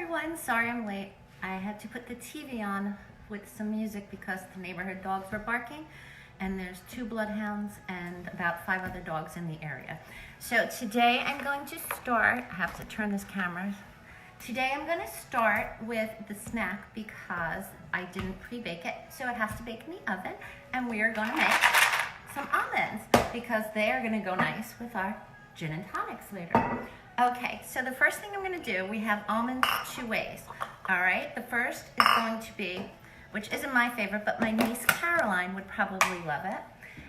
everyone, sorry I'm late. I had to put the TV on with some music because the neighborhood dogs were barking, and there's 2 bloodhounds and about 5 other dogs in the area. So today I'm going to start, I have to turn this camera. Today I'm going to start with the snack because I didn't pre-bake it, so it has to bake in the oven, and we are going to make some almonds because they are going to go nice with our gin and tonics later. Okay, so the first thing I'm going to do, we have almonds 2 ways. All right, the first is going to be, which isn't my favorite, but my niece Caroline would probably love it,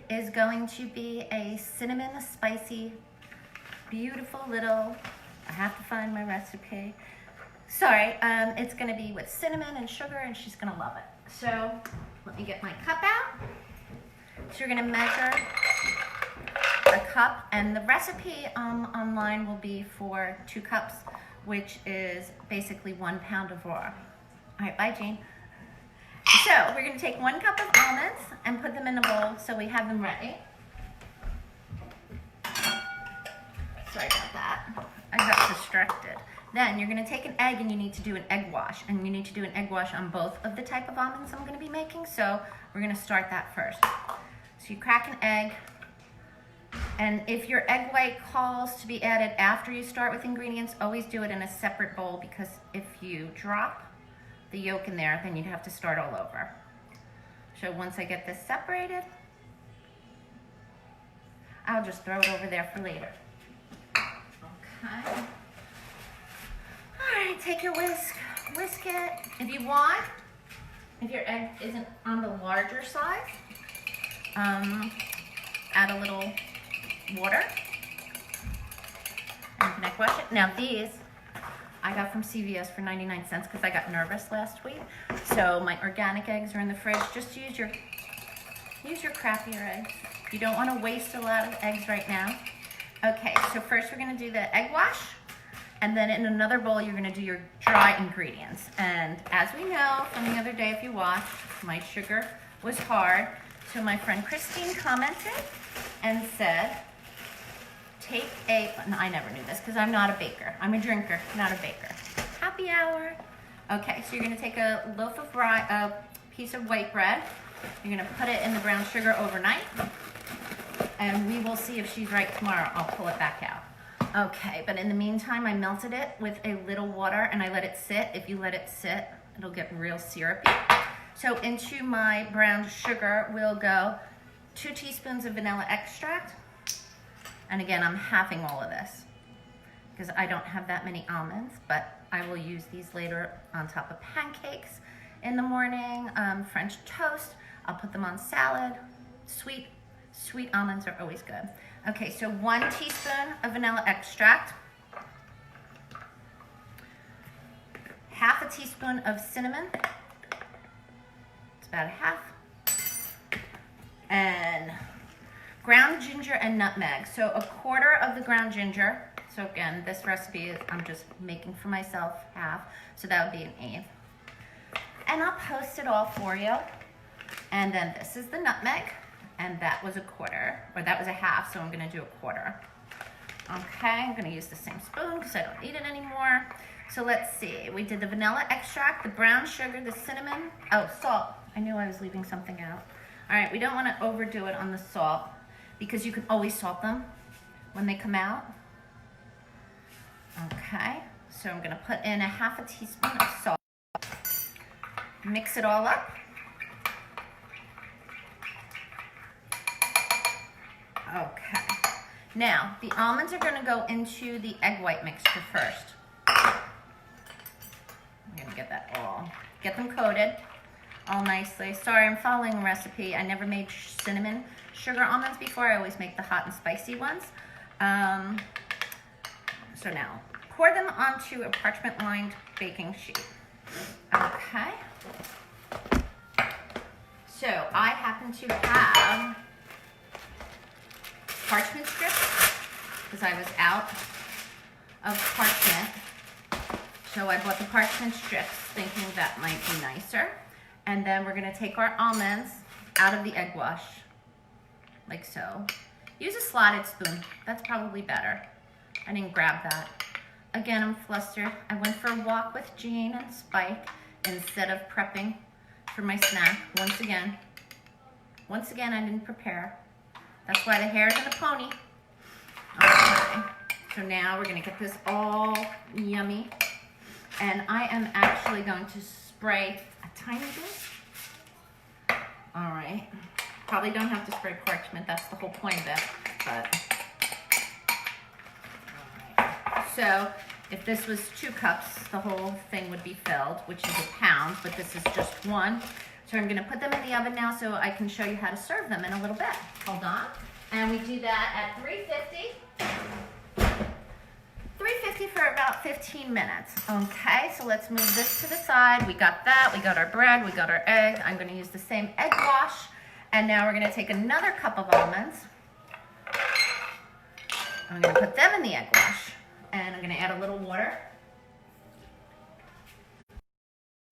is going to be a cinnamon spicy, beautiful little, I have to find my recipe. Sorry, it's going to be with cinnamon and sugar, and she's going to love it. So let me get my cup out. So you're going to measure a cup, and the recipe online will be for 2 cups, which is basically 1 pound of raw. All right, bye, Jean. So we're going to take 1 cup of almonds and put them in a bowl so we have them ready. Sorry about that. I got distracted. Then you're going to take an egg, and you need to do an egg wash, and you need to do an egg wash on both of the type of almonds I'm going to be making. So we're going to start that first. So you crack an egg. And if your egg white calls to be added after you start with ingredients, always do it in a separate bowl, because if you drop the yolk in there, then you'd have to start all over. So once I get this separated, I'll just throw it over there for later. Okay. All right, take your whisk it. If you want, if your egg isn't on the larger size, add a little water and you can egg wash it. Now these I got from CVS for 99 cents because I got nervous last week. So my organic eggs are in the fridge. Just use your crappier eggs. You don't want to waste a lot of eggs right now. Okay, so first we're going to do the egg wash, and then in another bowl you're going to do your dry ingredients. And as we know from the other day, if you watched, my sugar was hard. So my friend Christine commented and said, I never knew this because I'm not a baker. I'm a drinker, not a baker. Happy hour. Okay, so you're going to take a loaf of a piece of white bread. You're going to put it in the brown sugar overnight, and we will see if she's right tomorrow. I'll pull it back out. Okay, but in the meantime, I melted it with a little water, and I let it sit. If you let it sit, it'll get real syrupy. So into my brown sugar will go 2 teaspoons of vanilla extract. And again, I'm halving all of this because I don't have that many almonds, but I will use these later on top of pancakes in the morning, French toast. I'll put them on salad. Sweet almonds are always good. Okay, so 1 teaspoon of vanilla extract, half a teaspoon of cinnamon, it's about a half, and ground ginger and nutmeg. So a quarter of the ground ginger. So again, this recipe is, I'm just making for myself half. So that would be an 1/8. And I'll post it all for you. And then this is the nutmeg. And that was a quarter, or that was a half, so I'm gonna do a quarter. Okay, I'm gonna use the same spoon because I don't need it anymore. So let's see, we did the vanilla extract, the brown sugar, the cinnamon, oh, salt. I knew I was leaving something out. All right, we don't wanna overdo it on the salt, because you can always salt them when they come out. Okay, so I'm gonna put in a half a teaspoon of salt. Mix it all up. Okay, now the almonds are gonna go into the egg white mixture first. I'm gonna get them coated all nicely. Sorry, I'm following a recipe. I never made cinnamon sugar almonds before. I always make the hot and spicy ones. So now, pour them onto a parchment-lined baking sheet. Okay. So I happen to have parchment strips because I was out of parchment. So I bought the parchment strips thinking that might be nicer. And then we're gonna take our almonds out of the egg wash, like so. Use a slotted spoon, that's probably better. I didn't grab that. again, I'm flustered. I went for a walk with Jean and Spike instead of prepping for my snack. Once again, I didn't prepare. That's why the hair's in a pony. Okay, so now we're gonna get this all yummy. And I am actually going to spray a tiny bit. All right, probably don't have to spray parchment. That's the whole point of it, but. All right. So if this was 2 cups, the whole thing would be filled, which is a pound, but this is just 1. So I'm gonna put them in the oven now so I can show you how to serve them in a little bit. Hold on. And we do that at 350. 350 for about 15 minutes. Okay, so let's move this to the side. We got that, we got our bread, we got our egg. I'm gonna use the same egg wash. And now we're gonna take another cup of almonds. I'm gonna put them in the egg wash. And I'm gonna add a little water.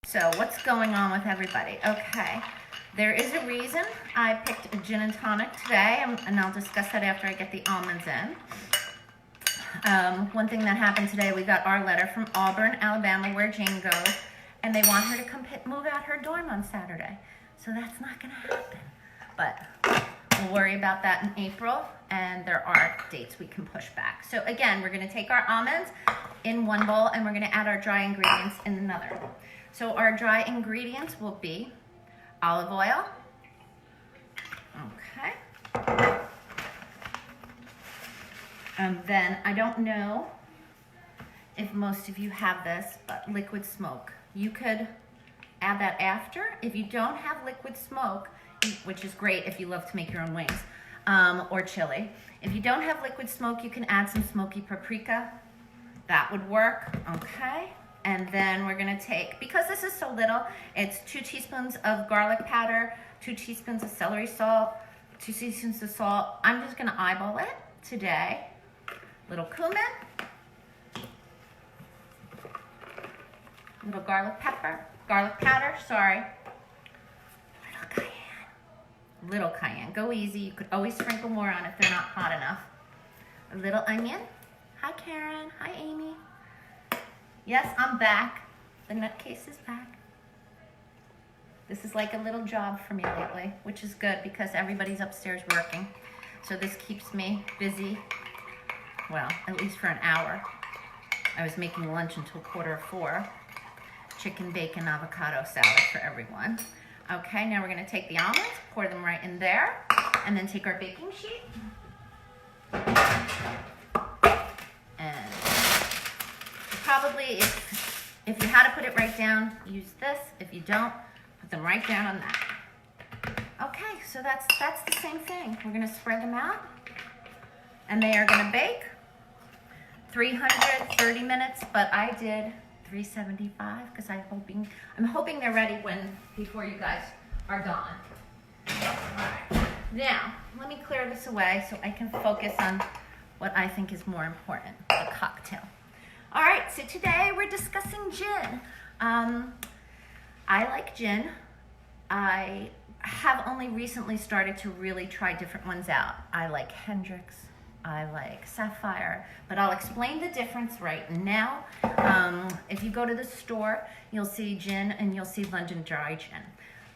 So what's going on with everybody? Okay, there is a reason I picked a gin and tonic today, and I'll discuss that after I get the almonds in. One thing that happened today, we got our letter from Auburn, Alabama, where Jane goes, and they want her to come move out her dorm on Saturday. So that's not gonna happen. But we'll worry about that in April, and there are dates we can push back. So again, we're gonna take our almonds in one bowl, and we're gonna add our dry ingredients in another. So our dry ingredients will be olive oil. Okay. And then I don't know if most of you have this, but liquid smoke. You could add that after. If you don't have liquid smoke, which is great if you love to make your own wings, or chili. If you don't have liquid smoke, you can add some smoky paprika. That would work, okay? And then we're gonna take, because this is so little, it's 2 teaspoons of garlic powder, 2 teaspoons of celery salt, 2 teaspoons of salt. I'm just gonna eyeball it today. Little cumin, little garlic powder, sorry. Little cayenne, go easy. You could always sprinkle more on if they're not hot enough. A little onion. Hi Karen, hi Amy. Yes, I'm back. The nutcase is back. This is like a little job for me lately, which is good because everybody's upstairs working. So this keeps me busy, well, at least for an hour. I was making lunch until 3:45. Chicken, bacon, avocado salad for everyone. Okay, now we're gonna take the almonds, pour them right in there, and then take our baking sheet. And probably, if you had to put it right down, use this. If you don't, put them right down on that. Okay, so that's the same thing. We're gonna spread them out, and they are gonna bake 330 minutes, but I did 375 because I'm hoping they're ready before you guys are gone. Alright. Now, let me clear this away so I can focus on what I think is more important, the cocktail. All right, so today we're discussing gin. I like gin. I have only recently started to really try different ones out. I like Hendrick's, I like Sapphire, but I'll explain the difference right now. If you go to the store, you'll see gin and you'll see London Dry Gin.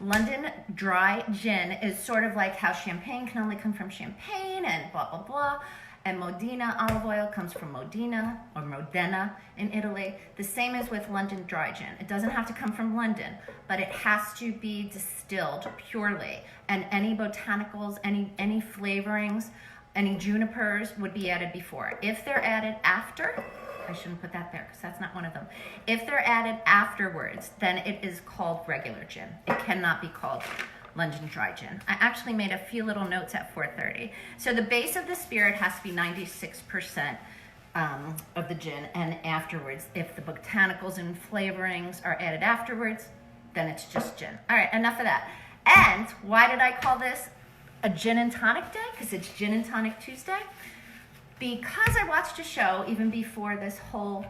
London Dry Gin is sort of like how champagne can only come from Champagne and blah, blah, blah. And Modena olive oil comes from Modena or Modena in Italy. The same is with London Dry Gin. It doesn't have to come from London, but it has to be distilled purely. And any botanicals, any flavorings, any junipers would be added before. If they're added after, I shouldn't put that there because that's not one of them. If they're added afterwards, then it is called regular gin. It cannot be called London Dry Gin. I actually made a few little notes at 4:30. So the base of the spirit has to be 96% of the gin, and afterwards, if the botanicals and flavorings are added afterwards, then it's just gin. All right, enough of that. And why did I call this a gin and tonic day? Because it's Gin and Tonic Tuesday. Because I watched a show even before this whole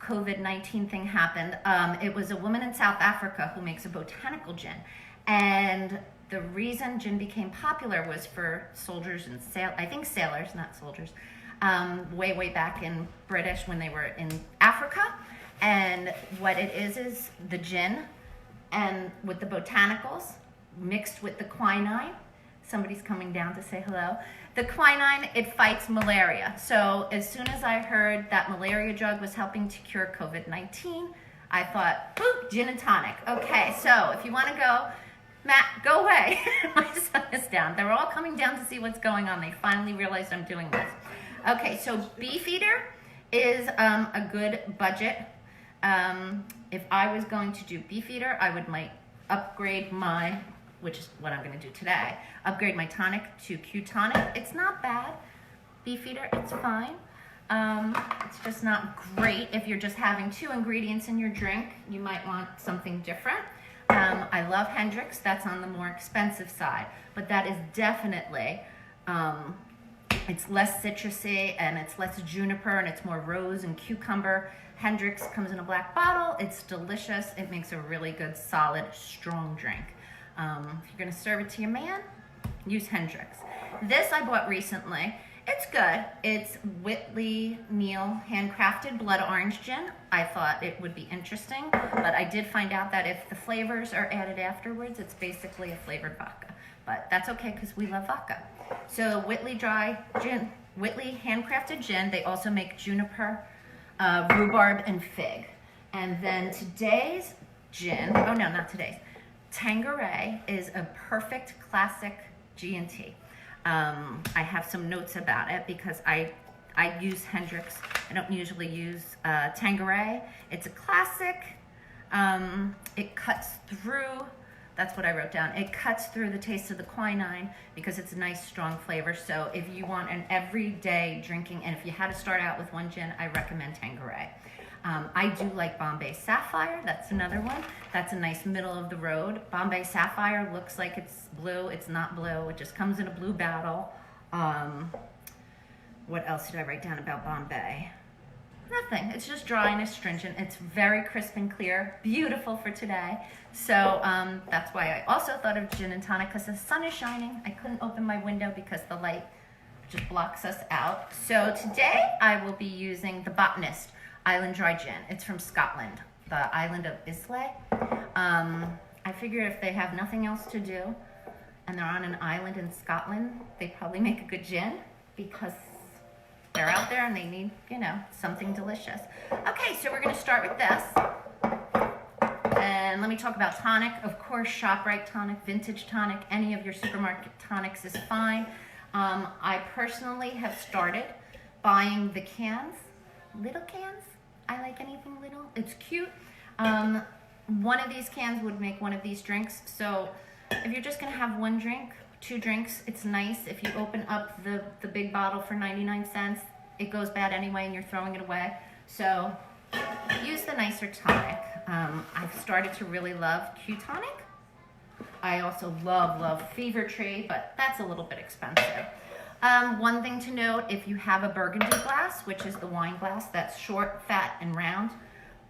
COVID-19 thing happened. It was a woman in South Africa who makes a botanical gin. And the reason gin became popular was for soldiers and sailors, not soldiers, way back in British when they were in Africa. And what it is the gin and with the botanicals mixed with the quinine. Somebody's coming down to say hello. The quinine, it fights malaria. So as soon as I heard that malaria drug was helping to cure COVID-19, I thought, boop, gin and tonic. Okay, so if you want to go, Matt, go away. My son is down. They're all coming down to see what's going on. They finally realized I'm doing this. Okay, so Beefeater is a good budget. If I was going to do Beefeater, I would upgrade my, which is what I'm going to do today, upgrade my tonic to Tonic. It's not bad. Beefeater, it's fine. It's just not great if you're just having 2 ingredients in your drink. You might want something different. I love Hendrix. That's on the more expensive side, but that is definitely, it's less citrusy and it's less juniper and it's more rose and cucumber. Hendrix comes in a black bottle. It's delicious. It makes a really good, solid, strong drink. If you're gonna serve it to your man, use Hendrix. This I bought recently. It's good. It's Whitley Neal handcrafted blood orange gin. I thought it would be interesting, but I did find out that if the flavors are added afterwards, it's basically a flavored vodka. But that's okay because we love vodka. So Whitley dry gin, Whitley handcrafted gin. They also make juniper, rhubarb, and fig. And then today's gin, oh no, not today's. Tanqueray is a perfect classic G&T. I have some notes about it because I use Hendrix. I don't usually use Tanqueray. It's a classic. It cuts through, that's what I wrote down. It cuts through the taste of the quinine because it's a nice strong flavor. So if you want an everyday drinking, and if you had to start out with one gin, I recommend Tanqueray. I do like Bombay Sapphire. That's another one. That's a nice middle of the road. Bombay Sapphire looks like it's blue. It's not blue. It just comes in a blue bottle. What else did I write down about Bombay? Nothing. It's just dry and astringent. It's very crisp and clear. Beautiful for today. So that's why I also thought of gin and tonic because the sun is shining. I couldn't open my window because the light just blocks us out. So today I will be using the Botanist Island Dry Gin. It's from Scotland, the island of Islay. I figured if they have nothing else to do and they're on an island in Scotland, they probably make a good gin because they're out there and they need, you know, something delicious. Okay, so we're gonna start with this. And let me talk about tonic. Of course, ShopRite tonic, vintage tonic, any of your supermarket tonics is fine. I personally have started buying the cans, little cans. I like anything little. It's cute. One of these cans would make one of these drinks. So if you're just gonna have one drink, 2 drinks, it's nice. If you open up the big bottle for 99 cents, it goes bad anyway and you're throwing it away. So use the nicer tonic. I've started to really love Tonic. I also love Fever Tree, but that's a little bit expensive. One thing to note, if you have a burgundy glass, which is the wine glass that's short, fat, and round,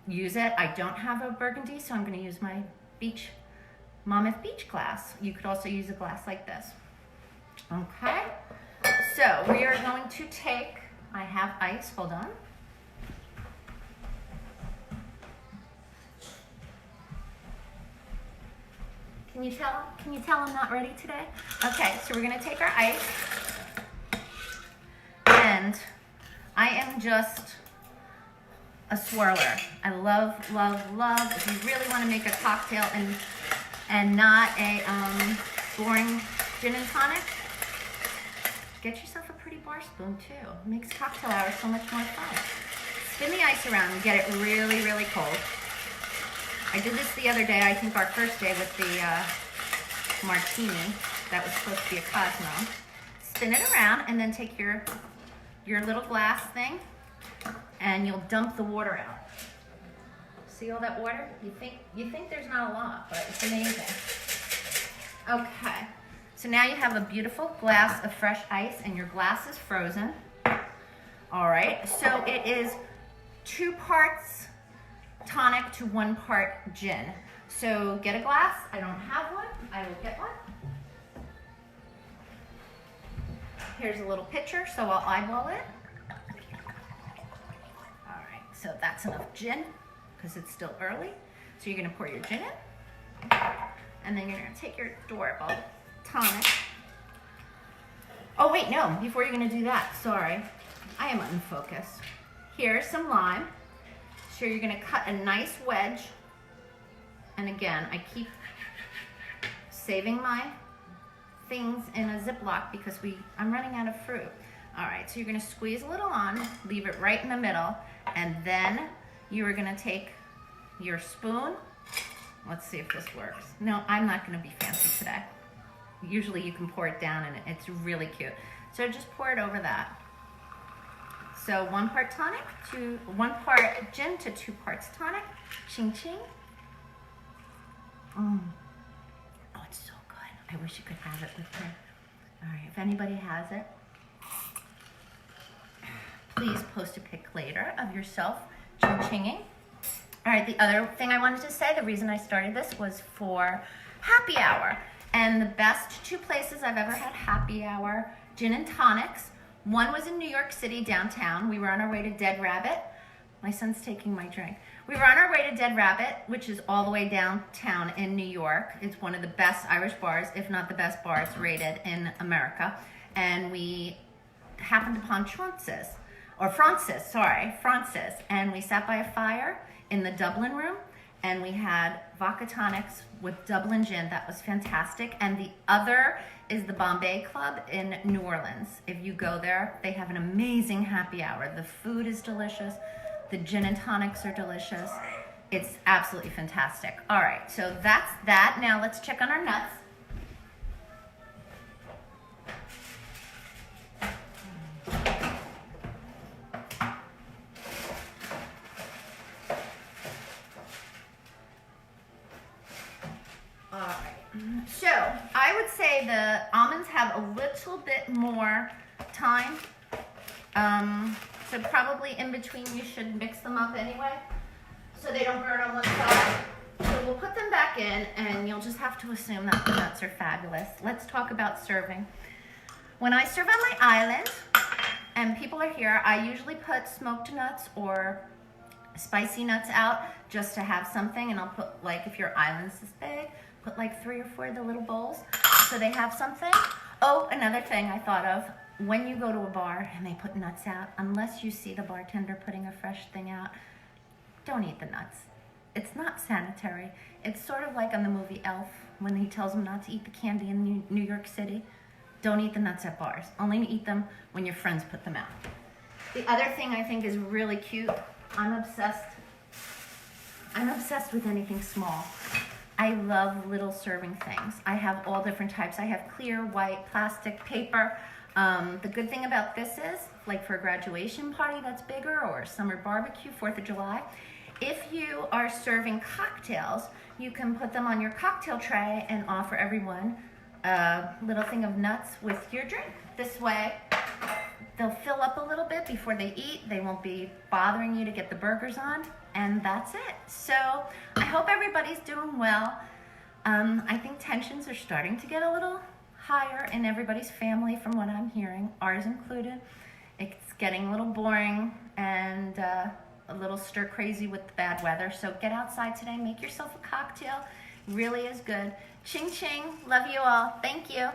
use it. I don't have a burgundy, so I'm going to use my Monmouth Beach glass. You could also use a glass like this. Okay, so we are going to take, I have ice, hold on. Can you tell I'm not ready today? Okay, so we're going to take our ice. And I am just a swirler. I love. If you really want to make a cocktail and not a boring gin and tonic, get yourself a pretty bar spoon too. It makes cocktail hour so much more fun. Spin the ice around and get it really, really cold. I did this the other day, I think our first day with the martini. That was supposed to be a Cosmo. Spin it around and then take your little glass thing and you'll dump the water out. See all that water? You think there's not a lot, but it's amazing. Okay, so now you have a beautiful glass of fresh ice and your glass is frozen. All right, so it is 2 parts tonic to 1 part gin. So get a glass. I don't have one. I will get one. Here's a little pitcher, so I'll eyeball it. so that's enough gin because it's still early. So you're gonna pour your gin in, and then you're gonna take your adorable tonic. Oh wait, no, before you're gonna do that, sorry, I am unfocused. Here's some lime. So you're gonna cut a nice wedge. And again, I keep saving my things in a Ziploc because I'm running out of fruit. All right, so you're gonna squeeze a little on, leave it right in the middle, and then you are gonna take your spoon. Let's see if this works. No, I'm not gonna be fancy today. Usually you can pour it down and it's really cute. So just pour it over that. So 1 part tonic to 1 part gin to 2 parts tonic. Ching ching. Oh, it's so good. I wish you could have it with me. All right, if anybody has it, please post a pic later of yourself ching-chinging. All right, the other thing I wanted to say, the reason I started this was for happy hour. And the best 2 places I've ever had happy hour, gin and tonics. One was in New York City, downtown. We were on our way to Dead Rabbit. My son's taking my drink. We were on our way to Dead Rabbit, which is all the way downtown in New York. It's one of the best Irish bars, if not the best bars rated in America. And we happened upon Francis. And we sat by a fire in the Dublin room, and we had vodka tonics with Dublin gin. That was fantastic. And the other is the Bombay Club in New Orleans. If you go there, they have an amazing happy hour. The food is delicious. The gin and tonics are delicious. It's absolutely fantastic. All right, so that's that. Now let's check on our nuts. All right, so I would say the almonds have a little bit more time. So probably in between you should mix them up anyway, so they don't burn on one side. So we'll put them back in, and you'll just have to assume that the nuts are fabulous. Let's talk about serving. When I serve on my island, and people are here, I usually put smoked nuts or spicy nuts out just to have something, and I'll put, like, if your island's this big, put like 3 or 4 of the little bowls so they have something. Oh, another thing I thought of. When you go to a bar and they put nuts out, unless you see the bartender putting a fresh thing out, don't eat the nuts. It's not sanitary. It's sort of like on the movie Elf when he tells them not to eat the candy in New York City. Don't eat the nuts at bars. Only eat them when your friends put them out. The other thing I think is really cute, I'm obsessed with anything small. I love little serving things. I have all different types. I have clear, white, plastic, paper. The good thing about this is, like for a graduation party that's bigger or summer barbecue, 4th of July, if you are serving cocktails, you can put them on your cocktail tray and offer everyone a little thing of nuts with your drink. This way, they'll fill up a little bit before they eat. They won't be bothering you to get the burgers on, and that's it. So I hope everybody's doing well. I think tensions are starting to get a little higher in everybody's family from what I'm hearing, ours included. It's getting a little boring and a little stir crazy with the bad weather. So get outside today, make yourself a cocktail. Really is good. Ching ching, love you all. Thank you.